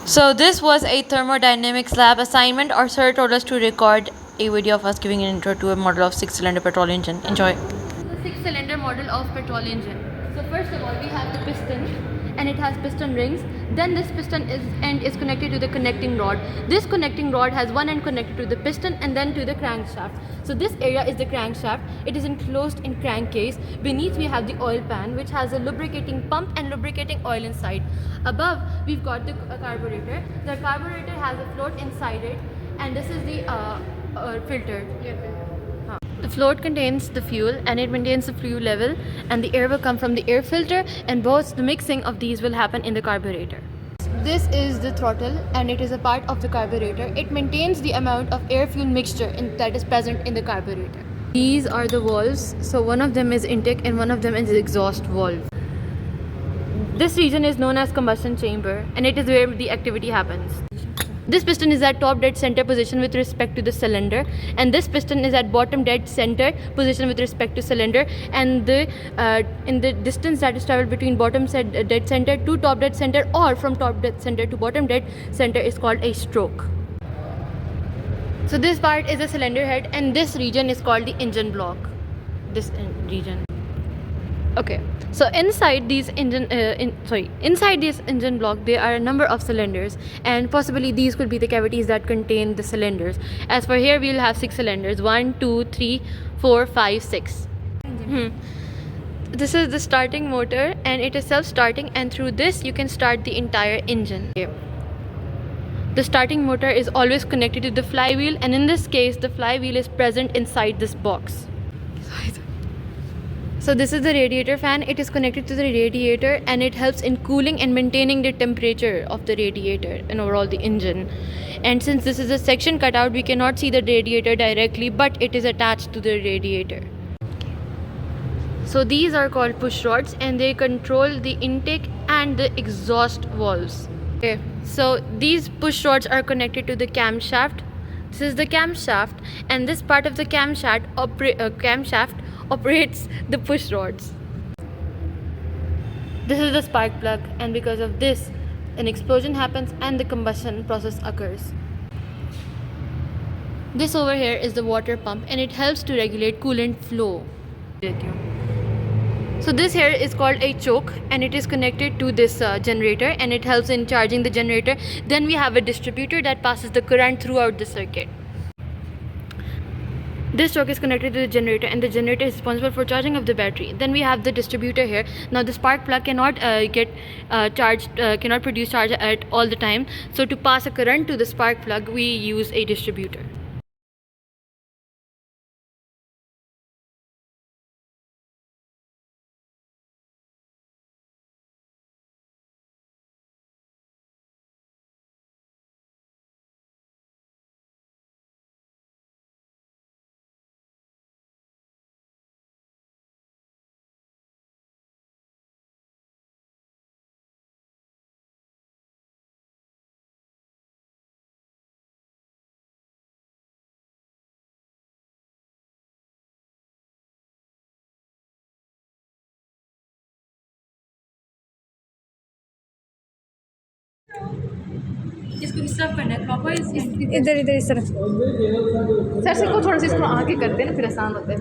So this was a thermodynamics lab assignment. Our sir told us to record a video of us giving an intro to a model of six-cylinder petrol engine. Enjoy. The six-cylinder model of petrol engine. So first of all, we have the piston, and it has piston rings. Then this piston end is connected to the connecting rod. This connecting rod has one end connected to the piston and then to the crankshaft. So this area is the crankshaft. It is enclosed in crankcase. Beneath we have the oil pan, which has a lubricating pump and lubricating oil inside. Above we've got the carburetor. The carburetor has a float inside it, and this is the filter. The float contains the fuel and it maintains the fuel level, and the air will come from the air filter, and both the mixing of these will happen in the carburetor. This is the throttle and it is a part of the carburetor. It maintains the amount of air fuel mixture that is present in the carburetor. These are the valves. So one of them is intake and one of them is the exhaust valve. This region is known as combustion chamber, and it is where the activity happens. This piston is at top dead center position with respect to the cylinder, and this piston is at bottom dead center position with respect to cylinder, and in the distance that is traveled between bottom dead center to top dead center, or from top dead center to bottom dead center, is called a stroke. So this part is a cylinder head, and this region is called the engine block. This region. Okay, so inside this engine block there are a number of cylinders, and possibly these could be the cavities that contain the cylinders. As for here, we will have 6 cylinders: 1, 2, 3, 4, 5, 6. This is the starting motor, and it is self-starting, and through this you can start the entire engine. The starting motor is always connected to the flywheel, and in this case the flywheel is present inside this box. So this is the radiator fan. It is connected to the radiator, and it helps in cooling and maintaining the temperature of the radiator and overall the engine. And since this is a section cut out, we cannot see the radiator directly, but it is attached to the radiator. So these are called push rods, and they control the intake and the exhaust valves. Okay, so these push rods are connected to the camshaft. This is the camshaft, and this part of the camshaft operates the push rods. This is the spark plug, and because of this an explosion happens and the combustion process occurs. This over here is the water pump, and it helps to regulate coolant flow. So this here is called a choke, and it is connected to this generator, and it helps in charging the generator. Then we have a distributor that passes the current throughout the circuit. This choke is connected to the generator, and the generator is responsible for charging of the battery. Then we have the distributor here. Now the spark plug cannot cannot produce charge at all the time. So to pass a current to the spark plug, we use a distributor. इसको सर्व करना है proper इधर इधर इस तरफ sir से को थोड़ा सा इसको आगे करते हैं ना, फिर आसान होता है।